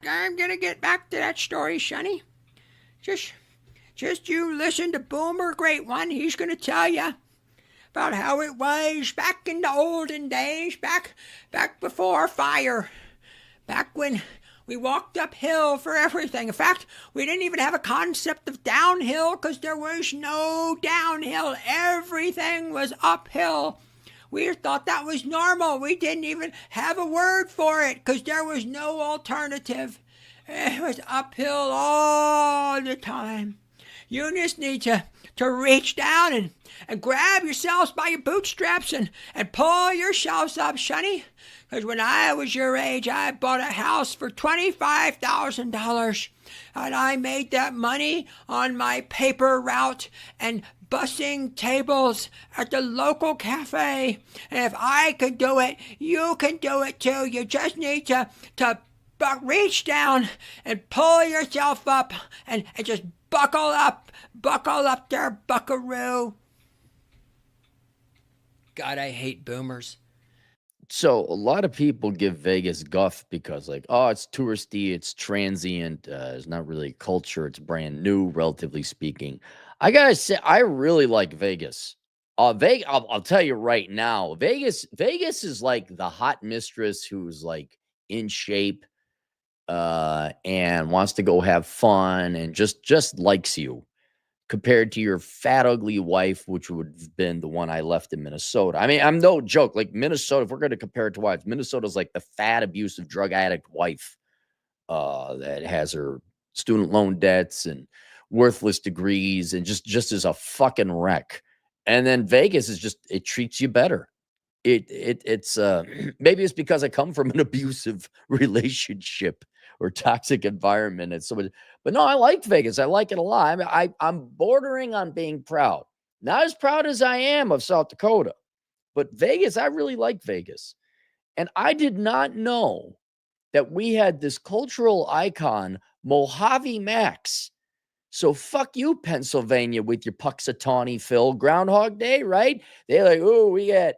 I'm gonna get back to that story, Sonny. Just, just you listen to Boomer Great One. He's gonna tell you about how it was back in the olden days, back before fire, back when we walked uphill for everything. In fact, we didn't even have a concept of downhill because there was no downhill. Everything was uphill. We thought that was normal. We didn't even have a word for it because there was no alternative. It was uphill all the time. You just need to reach down and grab yourselves by your bootstraps and pull yourselves up, Sonny. Because when I was your age, I bought a house for $25,000. And I made that money on my paper route and bussing tables at the local cafe. And if I could do it, you can do it too. You just need to reach down and pull yourself up and just buckle up there, buckaroo. God, I hate boomers. So a lot of people give Vegas guff because, like, oh, it's touristy, it's transient, it's not really culture, it's brand new, relatively speaking. I gotta say, I really like Vegas. Vegas, I'll tell you right now, Vegas is like the hot mistress who's like in shape, and wants to go have fun and just likes you compared to your fat, ugly wife, which would have been the one I left in Minnesota. I mean, I'm no joke. Like Minnesota, if we're going to compare it to wives, Minnesota's like the fat, abusive, drug addict wife that has her student loan debts and worthless degrees and just is a fucking wreck. And then Vegas is just it treats you better. It's maybe it's because I come from an abusive relationship or toxic environment, and so but no, I like Vegas. I like it a lot. I mean, I'm bordering on being proud. Not as proud as I am of South Dakota, but Vegas, I really like Vegas. And I did not know that we had this cultural icon, Mojave Max. So fuck you, Pennsylvania, with your Puxatawney Phil. Groundhog Day, right? They're like, oh, we got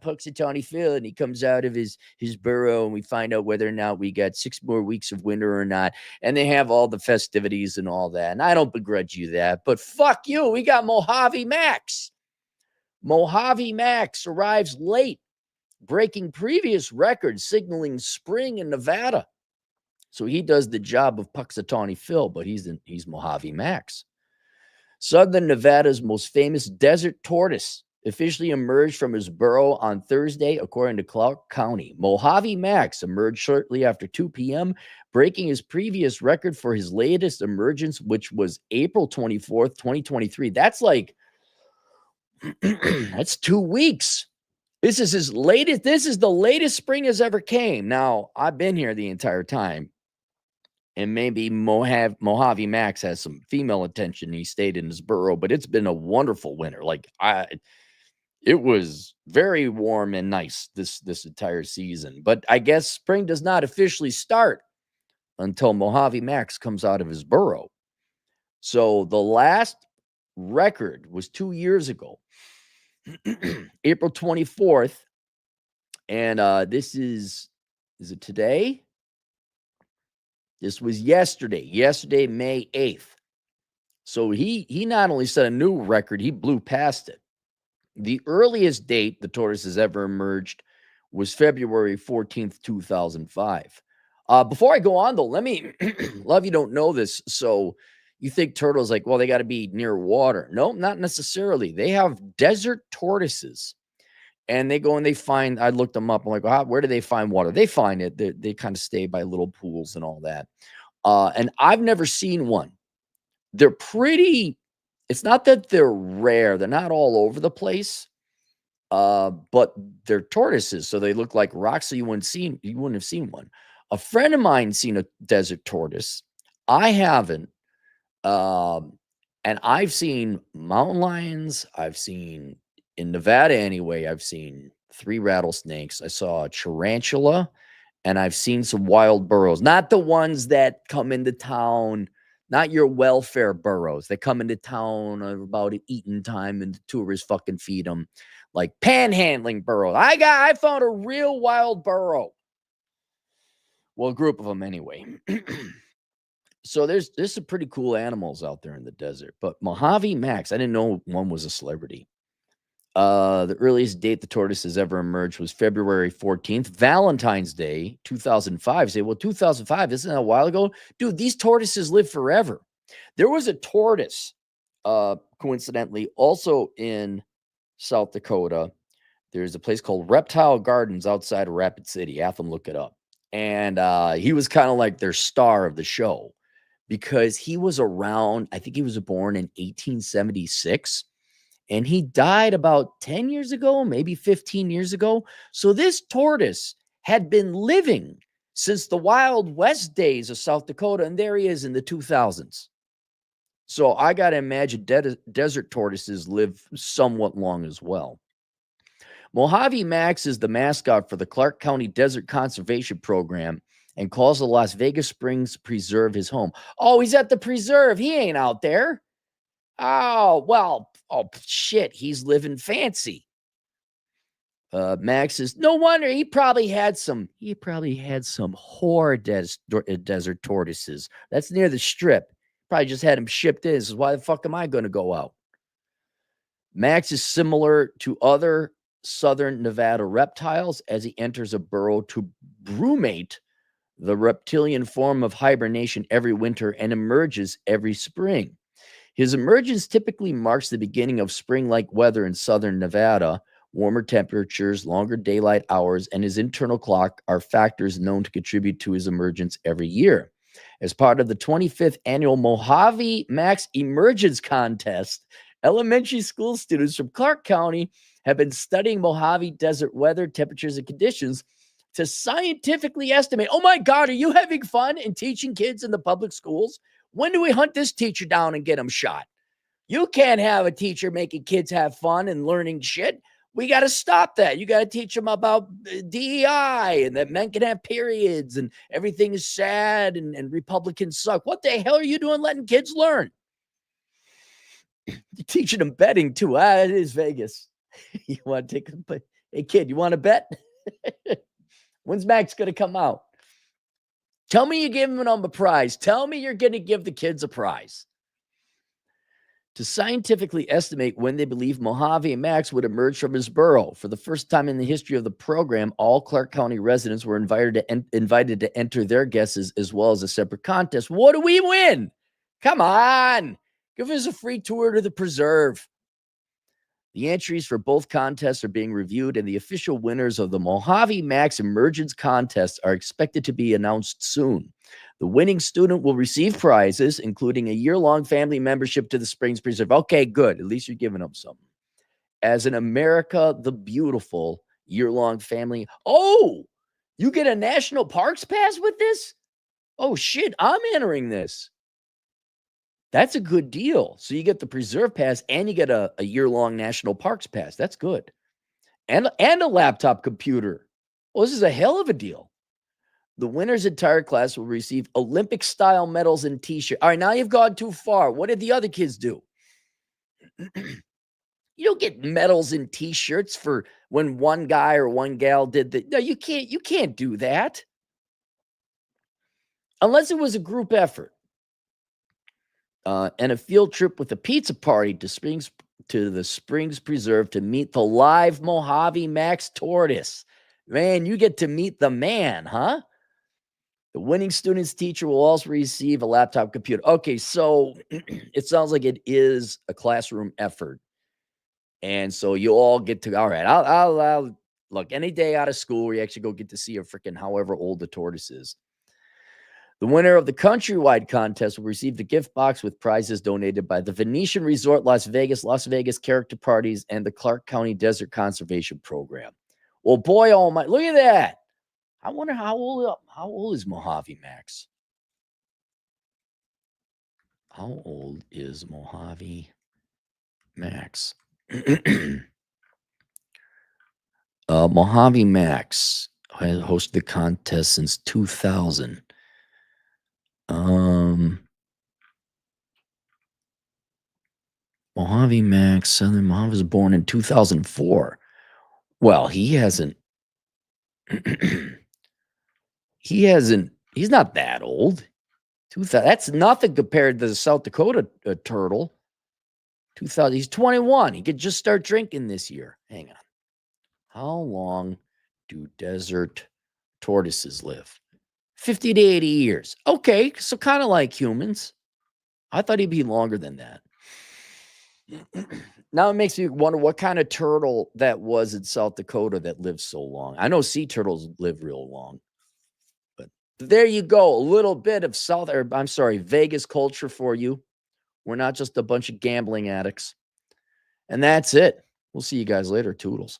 Puxatawney Phil, and he comes out of his burrow, and we find out whether or not we got 6 more weeks of winter or not. And they have all the festivities and all that. And I don't begrudge you that, but fuck you, we got Mojave Max. Mojave Max arrives late, breaking previous records, signaling spring in Nevada. So he does the job of Puxatawney Phil, but he's Mojave Max. Southern Nevada's most famous desert tortoise officially emerged from his burrow on Thursday, according to Clark County. Mojave Max emerged shortly after 2 p.m., breaking his previous record for his latest emergence, which was April 24th, 2023. That's like, that's 2 weeks. This is his latest. This is the latest spring has ever came. Now, I've been here the entire time. And maybe Mojave Max has some female attention. He stayed in his burrow, but it's been a wonderful winter. Like it was very warm and nice this entire season. But I guess spring does not officially start until Mojave Max comes out of his burrow. So the last record was 2 years ago, April 24th. And this is it today? This was yesterday, May 8th. So he not only set a new record, he blew past it. The earliest date the tortoise has ever emerged was February 14th, 2005. Before I go on, though, let me, love you don't know this. So you think turtles like, well, they got to be near water. No, not necessarily. They have desert tortoises. And they go and they find, I looked them up. I'm like, well, where do they find water? They find it. They kind of stay by little pools and all that. And I've never seen one. They're pretty, it's not that they're rare. They're not all over the place. But they're tortoises. So they look like rocks. So you wouldn't have seen one. A friend of mine seen a desert tortoise. I haven't. And I've seen mountain lions. I've seen in Nevada anyway, I've seen 3 rattlesnakes. I saw a tarantula, and I've seen some wild burros. Not the ones that come into town, not your welfare burros. They come into town about eating time and the tourists fucking feed them. Like panhandling burros. I found a real wild burro. Well, a group of them anyway. So there's some pretty cool animals out there in the desert. But Mojave Max, I didn't know one was a celebrity. The earliest date the tortoise has ever emerged was February 14th, Valentine's Day, 2005. Say, well, 2005, isn't that a while ago? Dude, these tortoises live forever. There was a tortoise, coincidentally, also in South Dakota. There's a place called Reptile Gardens outside of Rapid City. Have them look it up. And he was kind of like their star of the show because he was around, I think he was born in 1876 and he died about 10 years ago, maybe 15 years ago. So this tortoise had been living since the Wild West days of South Dakota, and there he is in the 2000s. So I got to imagine desert tortoises live somewhat long as well. Mojave Max is the mascot for the Clark County Desert Conservation Program and calls the Las Vegas Springs Preserve his home. Oh, he's at the preserve. He ain't out there. Oh, well, oh, shit. He's living fancy. Max is no wonder he probably had some whore desert tortoises. That's near the strip. Probably just had him shipped in. This is why the fuck am I going to go out? Max is similar to other southern Nevada reptiles as he enters a burrow to brumate, the reptilian form of hibernation, every winter and emerges every spring. His emergence typically marks the beginning of spring-like weather in southern Nevada. Warmer temperatures, longer daylight hours, and his internal clock are factors known to contribute to his emergence every year. As part of the 25th annual Mojave Max Emergence Contest, elementary school students from Clark County have been studying Mojave desert weather, temperatures, and conditions to scientifically estimate. Oh my God, are you having fun and teaching kids in the public schools? When do we hunt this teacher down and get him shot? You can't have a teacher making kids have fun and learning shit. We got to stop that. You got to teach them about DEI and that men can have periods and everything is sad and Republicans suck. What the hell are you doing letting kids learn? You're teaching them betting too. It is Vegas. You want to take a, hey kid, you want to bet? When's Max going to come out? Tell me you're giving them a prize. Tell me you're going to give the kids a prize. To scientifically estimate when they believe Mojave Max would emerge from his burrow. For the first time in the history of the program, all Clark County residents were invited to enter their guesses as well as a separate contest. What do we win? Come on. Give us a free tour to the preserve. The entries for both contests are being reviewed, and the official winners of the Mojave Max Emergence Contest are expected to be announced soon. The winning student will receive prizes, including a year-long family membership to the Springs Preserve. Okay, good. At least you're giving them something. As an America the Beautiful year-long family. Oh, you get a National Parks Pass with this? Oh, shit, I'm entering this. That's a good deal. So you get the Preserve Pass and you get a year-long National Parks Pass. That's good. And a laptop computer. Well, this is a hell of a deal. The winner's entire class will receive Olympic-style medals and T-shirts. All right, now you've gone too far. What did the other kids do? You don't get medals and T-shirts for when one guy or one gal did that. No, you can't do that. Unless it was a group effort. And a field trip with a pizza party to the Springs Preserve to meet the live Mojave Max tortoise. Man, you get to meet the man, huh? The winning student's teacher will also receive a laptop computer. Okay, so it sounds like it is a classroom effort. And so you all get to, all right, I'll look, any day out of school where you actually go get to see a freaking however old the tortoise is. The winner of the countrywide contest will receive the gift box with prizes donated by the Venetian Resort Las Vegas Character Parties, and the Clark County Desert Conservation Program. Well, boy, oh my, look at that. I wonder how old is Mojave Max? How old is Mojave Max? Mojave Max has hosted the contest since 2000. Mojave Max, Southern Mojave was born in 2004. Well, he hasn't. he's not that old. 2000, that's nothing compared to the South Dakota turtle. 2000, he's 21. He could just start drinking this year. Hang on. How long do desert tortoises live? 50 to 80 years. Okay, so kind of like humans. I thought he'd be longer than that. Now it makes me wonder what kind of turtle that was in South Dakota that lived so long. I know sea turtles live real long. But there you go. A little bit of Vegas culture for you. We're not just a bunch of gambling addicts. And that's it. We'll see you guys later. Toodles.